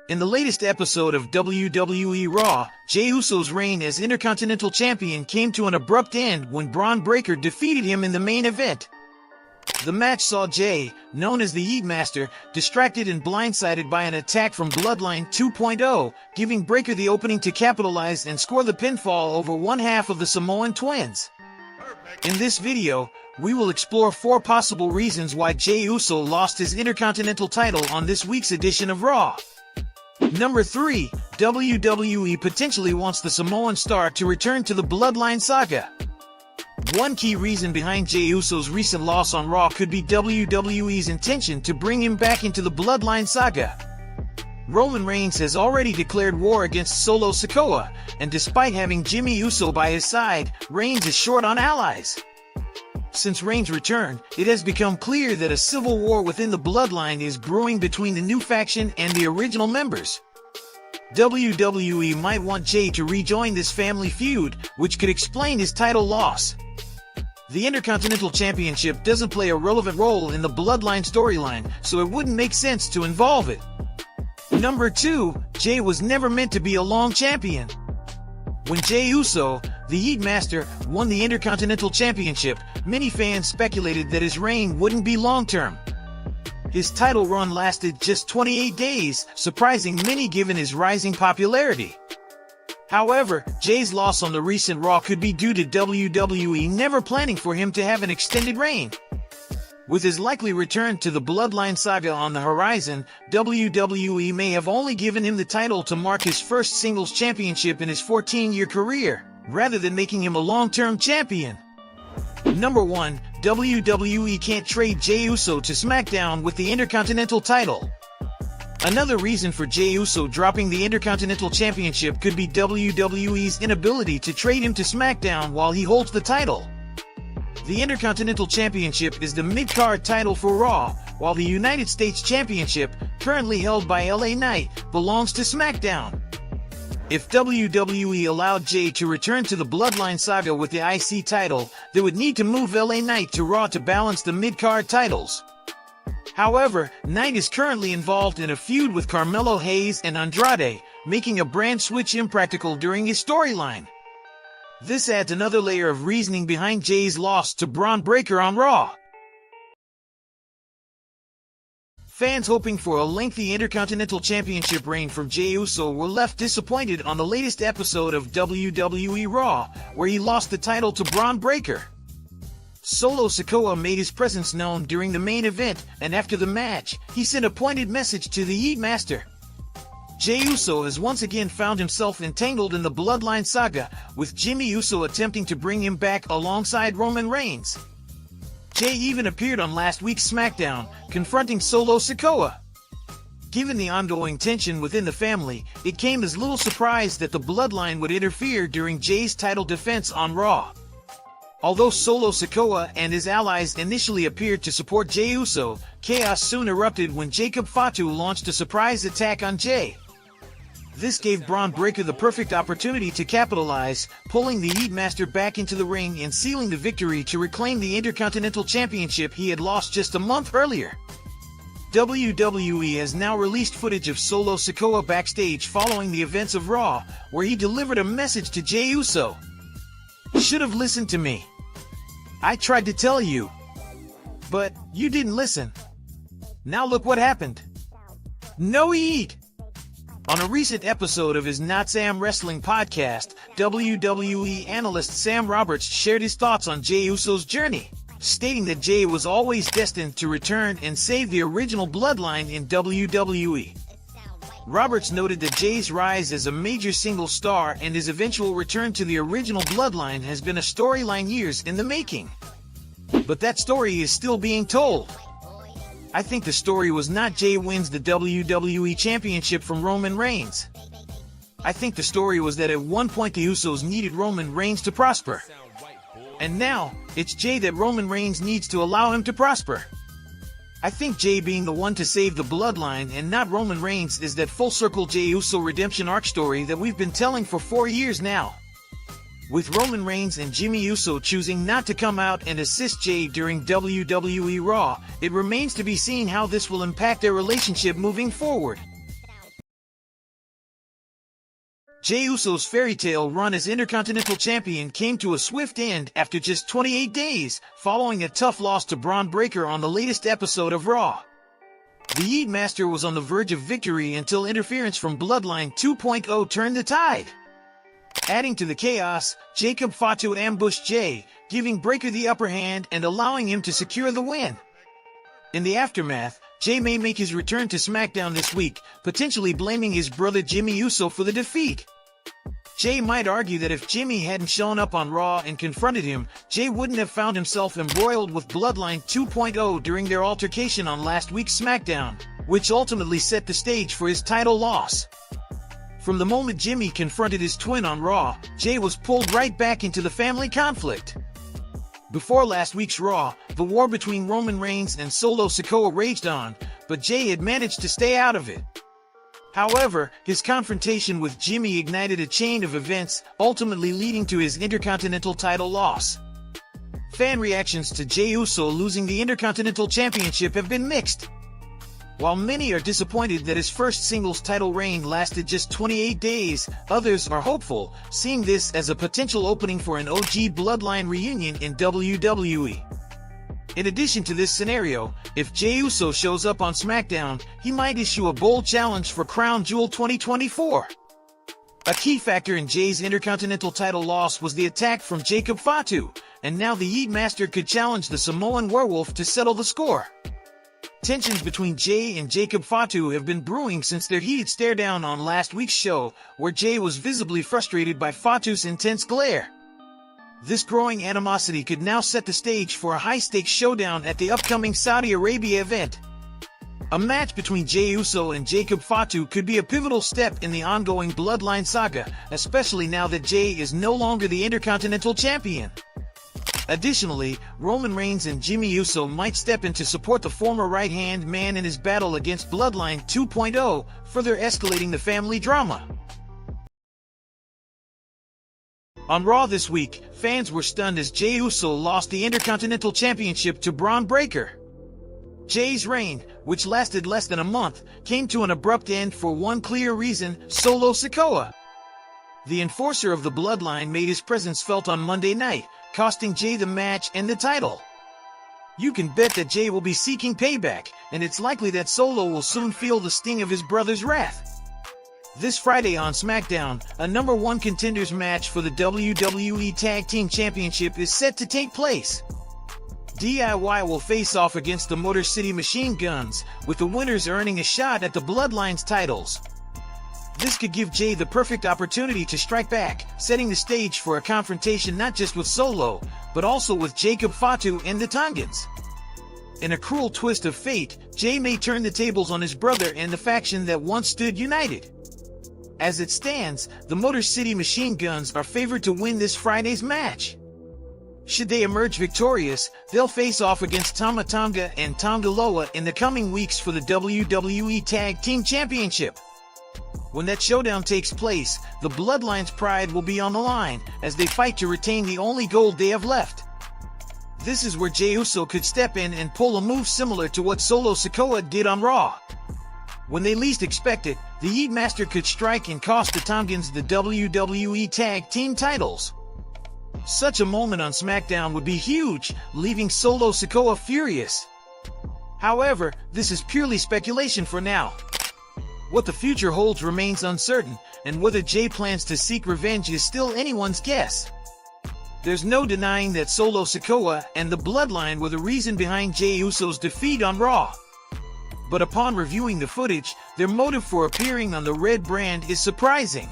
In the latest episode of WWE Raw, Jey Uso's reign as Intercontinental Champion came to an abrupt end when Braun Breaker defeated him in the main event. The match saw Jey, known as the Heat Master, distracted and blindsided by an attack from Bloodline 2.0, giving Breaker the opening to capitalize and score the pinfall over one half of the Samoan Twins. In this video, we will explore 4 possible reasons why Jey Uso lost his Intercontinental title on this week's edition of Raw. Number 3. WWE potentially wants the Samoan star to return to the Bloodline saga. One key reason behind Jey Uso's recent loss on Raw could be WWE's intention to bring him back into the Bloodline saga. Roman Reigns has already declared war against Solo Sikoa, and despite having Jimmy Uso by his side, Reigns is short on allies. Since Reigns' return, it has become clear that a civil war within the Bloodline is brewing between the new faction and the original members. WWE might want Jey to rejoin this family feud, which could explain his title loss. The Intercontinental Championship doesn't play a relevant role in the Bloodline storyline, so it wouldn't make sense to involve it. Number 2. Jey was never meant to be a long champion. When Jey Uso, the Heat Master, won the Intercontinental Championship, many fans speculated that his reign wouldn't be long-term. His title run lasted just 28 days, surprising many given his rising popularity. However, Jey's loss on the recent Raw could be due to WWE never planning for him to have an extended reign. With his likely return to the Bloodline saga on the horizon, WWE may have only given him the title to mark his first singles championship in his 14-year career, rather than making him a long-term champion. Number 1. WWE can't trade Jey Uso to SmackDown with the Intercontinental title. Another reason for Jey Uso dropping the Intercontinental Championship could be WWE's inability to trade him to SmackDown while he holds the title. The Intercontinental Championship is the mid-card title for Raw, while the United States Championship, currently held by LA Knight, belongs to SmackDown. If WWE allowed Jey to return to the Bloodline saga with the IC title, they would need to move LA Knight to Raw to balance the mid-card titles. However, Knight is currently involved in a feud with Carmelo Hayes and Andrade, making a brand switch impractical during his storyline. This adds another layer of reasoning behind Jey's loss to Braun Breaker on Raw. Fans hoping for a lengthy Intercontinental Championship reign from Jey Uso were left disappointed on the latest episode of WWE Raw, where he lost the title to Braun Breaker. Solo Sikoa made his presence known during the main event, and after the match, he sent a pointed message to the Heat Master. Jey Uso has once again found himself entangled in the Bloodline saga, with Jimmy Uso attempting to bring him back alongside Roman Reigns. Jey even appeared on last week's SmackDown, confronting Solo Sikoa. Given the ongoing tension within the family, it came as little surprise that the Bloodline would interfere during Jey's title defense on Raw. Although Solo Sikoa and his allies initially appeared to support Jey Uso, chaos soon erupted when Jacob Fatu launched a surprise attack on Jey. This gave Braun Breaker the perfect opportunity to capitalize, pulling the Heat Master back into the ring and sealing the victory to reclaim the Intercontinental Championship he had lost just a month earlier. WWE has now released footage of Solo Sikoa backstage following the events of Raw, where he delivered a message to Jey Uso. "Should have listened to me. I tried to tell you. But you didn't listen. Now look what happened. No heat." On a recent episode of his Not Sam Wrestling podcast, WWE analyst Sam Roberts shared his thoughts on Jey Uso's journey, stating that Jey was always destined to return and save the original Bloodline in WWE. Roberts noted that Jey's rise as a major single star and his eventual return to the original Bloodline has been a storyline years in the making. But that story is still being told. I think the story was not Jey wins the WWE Championship from Roman Reigns. I think the story was that at one point the Usos needed Roman Reigns to prosper. And now, it's Jey that Roman Reigns needs to allow him to prosper. I think Jey being the one to save the Bloodline and not Roman Reigns is that full-circle Jey Uso redemption arc story that we've been telling for 4 years now. With Roman Reigns and Jimmy Uso choosing not to come out and assist Jey during WWE Raw, it remains to be seen how this will impact their relationship moving forward. Jey Uso's fairy tale run as Intercontinental Champion came to a swift end after just 28 days, following a tough loss to Braun Breaker on the latest episode of Raw. The Yeet Master was on the verge of victory until interference from Bloodline 2.0 turned the tide. Adding to the chaos, Jacob Fatu ambushed Jey, giving Breaker the upper hand and allowing him to secure the win. In the aftermath, Jey may make his return to SmackDown this week, potentially blaming his brother Jimmy Uso for the defeat. Jey might argue that if Jimmy hadn't shown up on Raw and confronted him, Jey wouldn't have found himself embroiled with Bloodline 2.0 during their altercation on last week's SmackDown, which ultimately set the stage for his title loss. From the moment Jimmy confronted his twin on Raw, Jey was pulled right back into the family conflict. Before last week's Raw, the war between Roman Reigns and Solo Sikoa raged on, but Jey had managed to stay out of it. However, his confrontation with Jimmy ignited a chain of events, ultimately leading to his Intercontinental title loss. Fan reactions to Jey Uso losing the Intercontinental Championship have been mixed. While many are disappointed that his first singles title reign lasted just 28 days, others are hopeful, seeing this as a potential opening for an OG Bloodline reunion in WWE. In addition to this scenario, if Jey Uso shows up on SmackDown, he might issue a bold challenge for Crown Jewel 2024. A key factor in Jey's Intercontinental title loss was the attack from Jacob Fatu, and now the Yeet Master could challenge the Samoan Werewolf to settle the score. Tensions between Jey and Jacob Fatu have been brewing since their heated stare-down on last week's show, where Jey was visibly frustrated by Fatu's intense glare. This growing animosity could now set the stage for a high-stakes showdown at the upcoming Saudi Arabia event. A match between Jey Uso and Jacob Fatu could be a pivotal step in the ongoing Bloodline saga, especially now that Jey is no longer the Intercontinental Champion. Additionally, Roman Reigns and Jimmy Uso might step in to support the former right-hand man in his battle against Bloodline 2.0, further escalating the family drama. On Raw this week, fans were stunned as Jey Uso lost the Intercontinental Championship to Braun Breaker. Jey's reign, which lasted less than a month, came to an abrupt end for one clear reason: Solo Sikoa. The enforcer of the Bloodline made his presence felt on Monday night, costing Jey the match and the title. You can bet that Jey will be seeking payback, and it's likely that Solo will soon feel the sting of his brother's wrath. This Friday on SmackDown, a #1 contenders match for the WWE Tag Team Championship is set to take place. DIY will face off against the Motor City Machine Guns, with the winners earning a shot at the Bloodline's titles. This could give Jey the perfect opportunity to strike back, setting the stage for a confrontation not just with Solo, but also with Jacob Fatu and the Tongans. In a cruel twist of fate, Jey may turn the tables on his brother and the faction that once stood united. As it stands, the Motor City Machine Guns are favored to win this Friday's match. Should they emerge victorious, they'll face off against Tama Tonga and Tonga Loa in the coming weeks for the WWE Tag Team Championship. When that showdown takes place, the Bloodline's pride will be on the line as they fight to retain the only gold they have left. This is where Jey Uso could step in and pull a move similar to what Solo Sikoa did on Raw. When they least expect it, the Yeet Master could strike and cost the Tongans the WWE Tag Team titles. Such a moment on SmackDown would be huge, leaving Solo Sikoa furious. However, this is purely speculation for now. What the future holds remains uncertain, and whether Jey plans to seek revenge is still anyone's guess. There's no denying that Solo Sikoa and the Bloodline were the reason behind Jey Uso's defeat on Raw. But upon reviewing the footage, their motive for appearing on the red brand is surprising.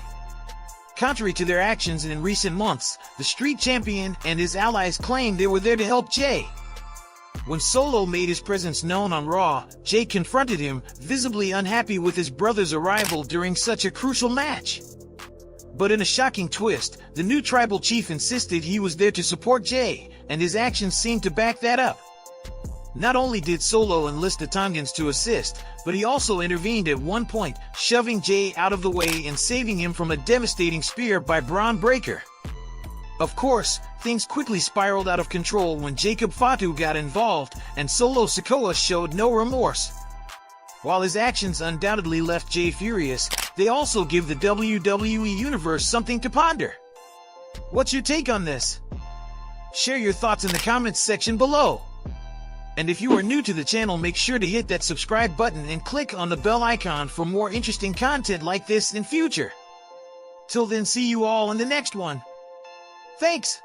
Contrary to their actions in recent months, the Street Champion and his allies claimed they were there to help Jey. When Solo made his presence known on Raw, Jey confronted him, visibly unhappy with his brother's arrival during such a crucial match. But in a shocking twist, the new tribal chief insisted he was there to support Jey, and his actions seemed to back that up. Not only did Solo enlist the Tongans to assist, but he also intervened at one point, shoving Jey out of the way and saving him from a devastating spear by Braun Breaker. Of course, things quickly spiraled out of control when Jacob Fatu got involved, and Solo Sikoa showed no remorse. While his actions undoubtedly left Jey furious, They also give the WWE Universe something to ponder. What's your take on this? Share your thoughts in the comments section below. And if you are new to the channel, make sure to hit that subscribe button and click on the bell icon for more interesting content like this in future. Till then, see you all in the next one. Thanks!